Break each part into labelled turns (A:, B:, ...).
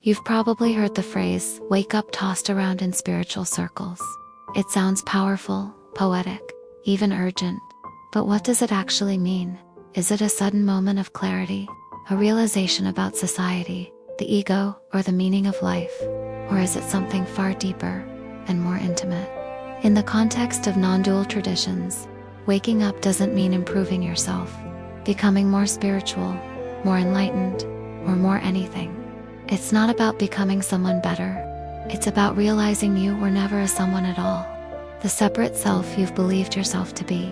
A: You've probably heard the phrase, wake up, tossed around in spiritual circles. It sounds powerful, poetic, even urgent. But what does it actually mean? Is it a sudden moment of clarity, a realization about society, the ego, or the meaning of life? Or is it something far deeper and more intimate? In the context of non-dual traditions, waking up doesn't mean improving yourself, becoming more spiritual, more enlightened, or more anything. It's not about becoming someone better. It's about realizing you were never a someone at all. The separate self you've believed yourself to be.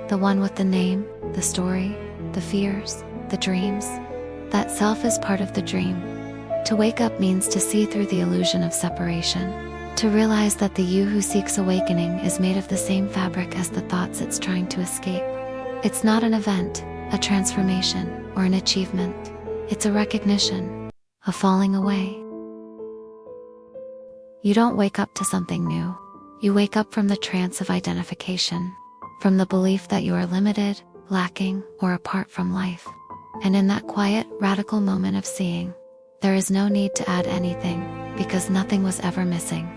A: The one with the name, the story, the fears, the dreams. That self is part of the dream. To wake up means to see through the illusion of separation. To realize that the you who seeks awakening is made of the same fabric as the thoughts it's trying to escape. It's not an event, a transformation, or an achievement. It's a recognition, a falling away. You don't wake up to something new. You wake up from the trance of identification, from the belief that you are limited, lacking, or apart from life. And in that quiet, radical moment of seeing, there is no need to add anything, because nothing was ever missing.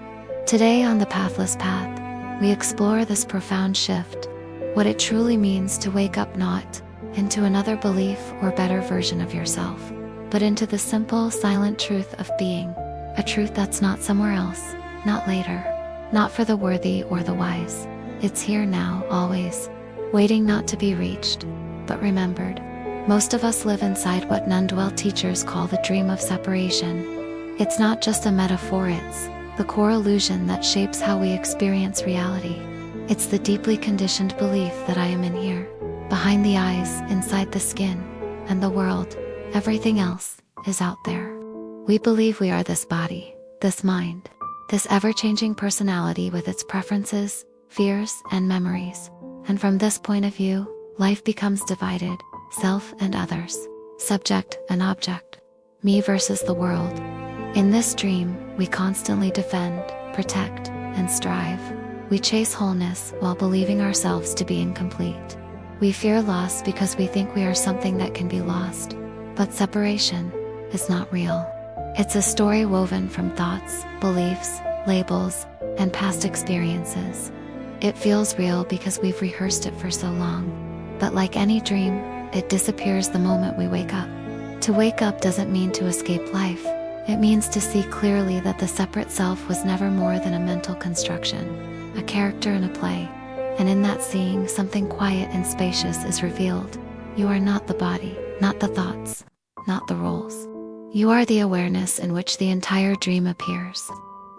A: Today on the Pathless Path, we explore this profound shift, what it truly means to wake up not into another belief or better version of yourself, but into the simple, silent truth of being, a truth that's not somewhere else, not later, not for the worthy or the wise. It's here now, always, waiting not to be reached, but remembered. Most of us live inside what non-dual teachers call the dream of separation. It's not just a metaphor, it's the core illusion that shapes how we experience reality. It's the deeply conditioned belief that I am in here, behind the eyes, inside the skin, and the world, everything else, is out there. We believe we are this body, this mind, this ever-changing personality with its preferences, fears, and memories. And from this point of view, life becomes divided, self and others, subject and object, me versus the world. In this dream, we constantly defend, protect, and strive. We chase wholeness while believing ourselves to be incomplete. We fear loss because we think we are something that can be lost. But separation is not real. It's a story woven from thoughts, beliefs, labels, and past experiences. It feels real because we've rehearsed it for so long. But like any dream, it disappears the moment we wake up. To wake up doesn't mean to escape life. It means to see clearly that the separate self was never more than a mental construction, a character in a play. And in that seeing, something quiet and spacious is revealed. You are not the body, not the thoughts, not the roles. You are the awareness in which the entire dream appears.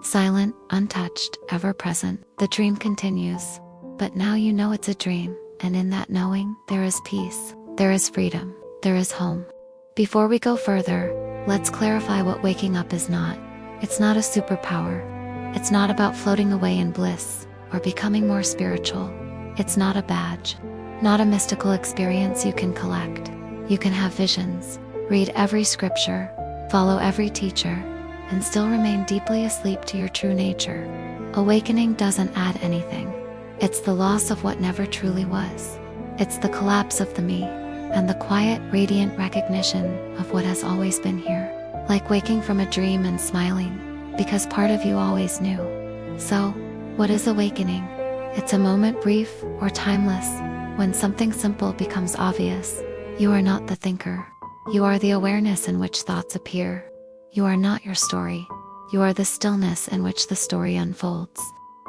A: Silent, untouched, ever present, the dream continues. But now you know it's a dream, and in that knowing, there is peace, there is freedom, there is home. Before we go further, let's clarify what waking up is not. It's not a superpower. It's not about floating away in bliss, or becoming more spiritual. It's not a badge, not a mystical experience you can collect. You can have visions, read every scripture, follow every teacher, and still remain deeply asleep to your true nature. Awakening doesn't add anything. It's the loss of what never truly was. It's the collapse of the me, and the quiet, radiant recognition of what has always been here. Like waking from a dream and smiling, because part of you always knew. So, what is awakening? It's a moment, brief or timeless, when something simple becomes obvious. You are not the thinker. You are the awareness in which thoughts appear. You are not your story. You are the stillness in which the story unfolds.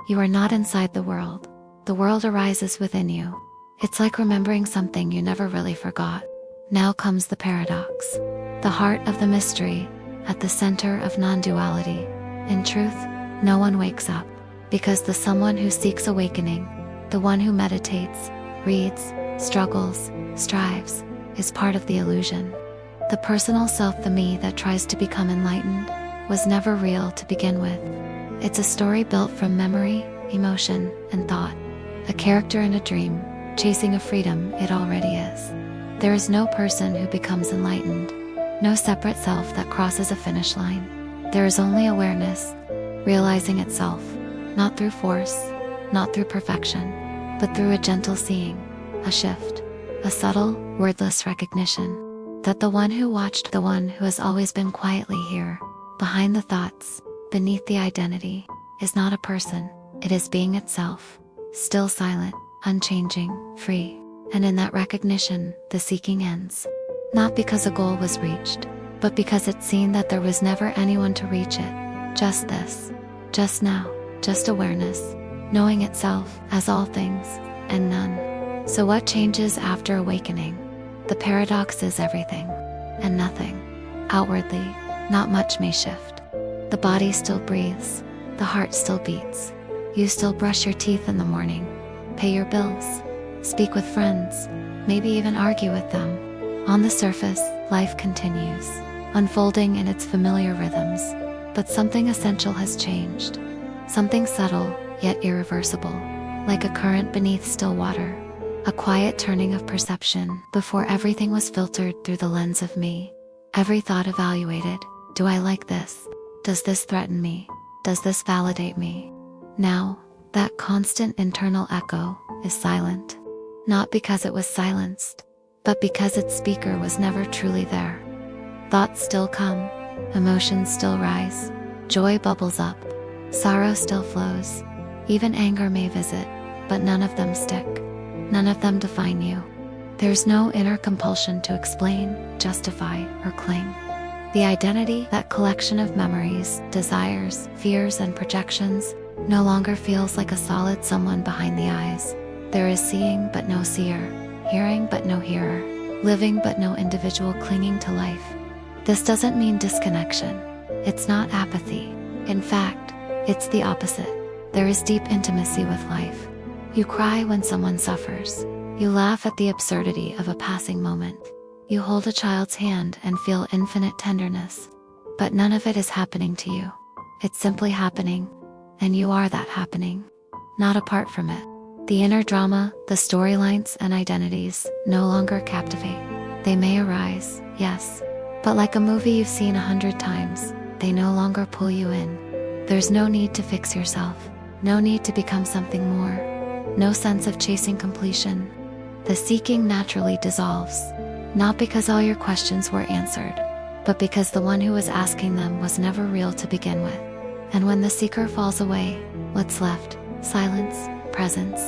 A: You are not inside the world. The world arises within you. It's like remembering something you never really forgot. Now comes the paradox. The heart of the mystery, at the center of non-duality. In truth, no one wakes up, because the someone who seeks awakening, the one who meditates, reads, struggles, strives, is part of the illusion. The personal self, the me that tries to become enlightened, was never real to begin with. It's a story built from memory, emotion, and thought. A character in a dream, chasing a freedom it already is. There is no person who becomes enlightened, no separate self that crosses a finish line. There is only awareness, realizing itself, not through force, not through perfection, but through a gentle seeing, a shift, a subtle, wordless recognition that the one who watched, the one who has always been quietly here, Behind the thoughts, beneath the identity, is not a person, it is being itself, still silent, unchanging, free. And in that recognition, the seeking ends. Not because a goal was reached, but because it's seen that there was never anyone to reach it. Just this, just now, just awareness, knowing itself as all things, and none. So what changes after awakening? The paradox is everything, and nothing. Outwardly, not much may shift. The body still breathes, the heart still beats. You still brush your teeth in the morning, pay your bills, speak with friends, maybe even argue with them. On the surface, life continues, unfolding in its familiar rhythms. But something essential has changed. Something subtle, yet irreversible, like a current beneath still water. A quiet turning of perception before everything was filtered through the lens of me. Every thought evaluated. Do I like this? Does this threaten me? Does this validate me? Now, that constant internal echo is silent. Not because it was silenced, but because its speaker was never truly there. Thoughts still come, emotions still rise, joy bubbles up, sorrow still flows, even anger may visit, but none of them stick. None of them define you. There's no inner compulsion to explain, justify, or cling. The identity, that collection of memories, desires, fears, and projections, no longer feels like a solid someone behind the eyes. There is seeing but no seer, hearing but no hearer, living but no individual clinging to life. This doesn't mean disconnection. It's not apathy. In fact, it's the opposite. There is deep intimacy with life. You cry when someone suffers. You laugh at the absurdity of a passing moment. You hold a child's hand and feel infinite tenderness. But none of it is happening to you. It's simply happening, and you are that happening, not apart from it. The inner drama, the storylines and identities, no longer captivate. They may arise, yes, but like a movie you've seen 100 times, they no longer pull you in. There's no need to fix yourself, no need to become something more, no sense of chasing completion. The seeking naturally dissolves, not because all your questions were answered, but because the one who was asking them was never real to begin with. And when the seeker falls away, what's left? Silence, presence,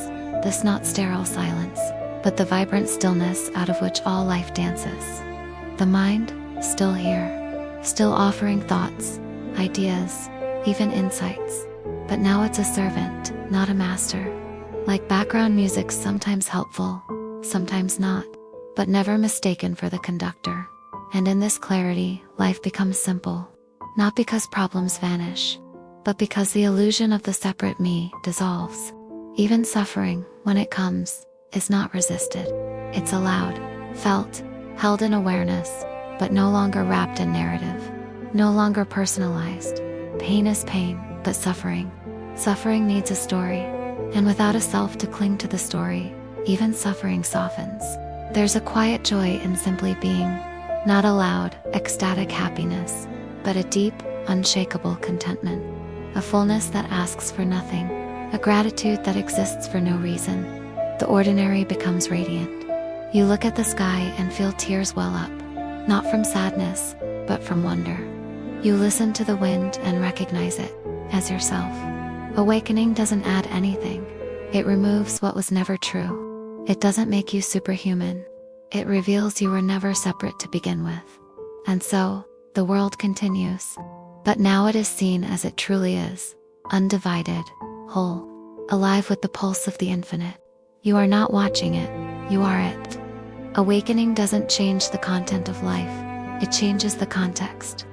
A: this not sterile silence, but the vibrant stillness out of which all life dances. The mind, still here, still offering thoughts, ideas, even insights, but now it's a servant, not a master. Like background music, sometimes helpful, sometimes not, but never mistaken for the conductor. And in this clarity, life becomes simple, not because problems vanish, but because the illusion of the separate me dissolves. Even suffering, when it comes, is not resisted. It's allowed, felt, held in awareness, but no longer wrapped in narrative, no longer personalized. Pain is pain, but suffering needs a story. And without a self to cling to the story, even suffering softens. There's a quiet joy in simply being, not a loud, ecstatic happiness, but a deep, unshakable contentment. A fullness that asks for nothing, a gratitude that exists for no reason. The ordinary becomes radiant. You look at the sky and feel tears well up, not from sadness, but from wonder. You listen to the wind and recognize it as yourself. Awakening doesn't add anything. It removes what was never true. It doesn't make you superhuman. It reveals you were never separate to begin with. And so, the world continues. But now it is seen as it truly is, undivided, whole, alive with the pulse of the infinite. You are not watching it, you are it. Awakening doesn't change the content of life, it changes the context.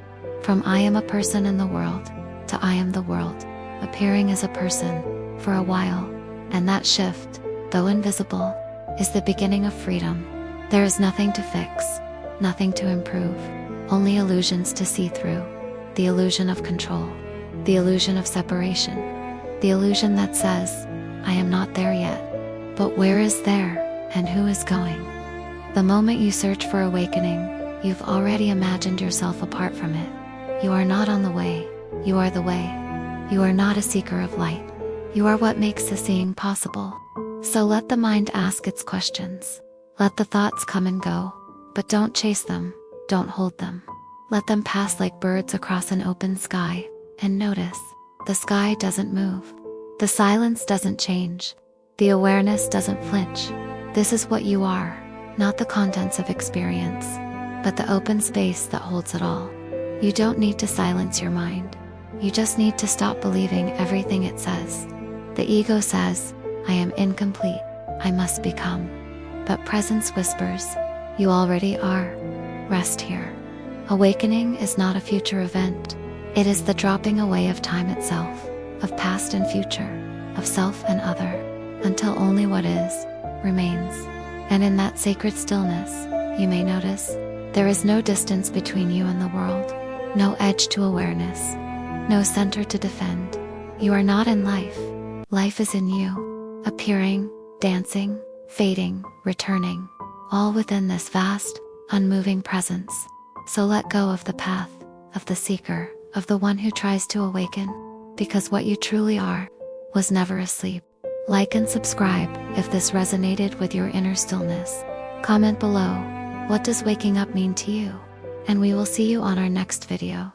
A: From I am a person in the world, to I am the world, appearing as a person, for a while. And that shift, though invisible, is the beginning of freedom. There is nothing to fix, nothing to improve, only illusions to see through. The illusion of control, the illusion of separation, the illusion that says, I am not there yet. But where is there, and who is going? The moment you search for awakening, you've already imagined yourself apart from it. You are not on the way, you are the way. You are not a seeker of light. You are what makes the seeing possible. So let the mind ask its questions. Let the thoughts come and go, but don't chase them, don't hold them. Let them pass like birds across an open sky, and notice, the sky doesn't move. The silence doesn't change. The awareness doesn't flinch. This is what you are, not the contents of experience, but the open space that holds it all. You don't need to silence your mind. You just need to stop believing everything it says. The ego says, I am incomplete, I must become. But presence whispers, you already are. Rest here. Awakening is not a future event. It is the dropping away of time itself, of past and future, of self and other, until only what is, remains. And in that sacred stillness, you may notice, there is no distance between you and the world, no edge to awareness, no center to defend. You are not in life. Life is in you, appearing, dancing, fading, returning, all within this vast, unmoving presence. So let go of the path, of the seeker, of the one who tries to awaken, because what you truly are, was never asleep. Like and subscribe if this resonated with your inner stillness. Comment below, what does waking up mean to you? And we will see you on our next video.